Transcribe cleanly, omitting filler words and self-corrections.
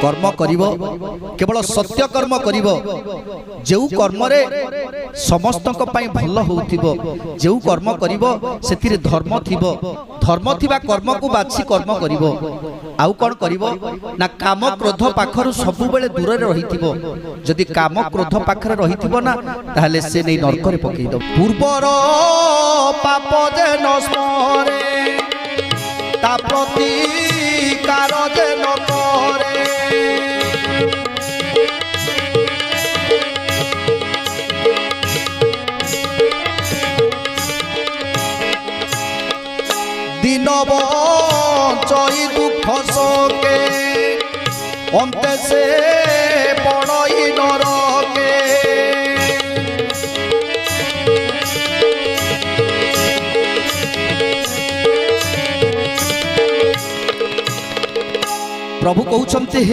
कर्म करिवो केवल सत्य कर्म करिवो जेउ कर्म रे समस्तक पई भल होउथिबो जेउ कर्म करिवो सेतिरे धर्म थिबो धर्म थिबा कर्म को बाछि कर्म करिवो आउ कोन करिवो ना काम क्रोध पाखरु सब बेले दूर रे रहिथिबो जदि काम क्रोध पाखरे रहिथिबो ना ताहले से नै नरक रे पकई दो पूर्वर पाप जे नस्मरे ता प्रति कार जे न करे दिन बंचई दुख सके अंते से पड़ई नरके प्रभु कहउछन्ते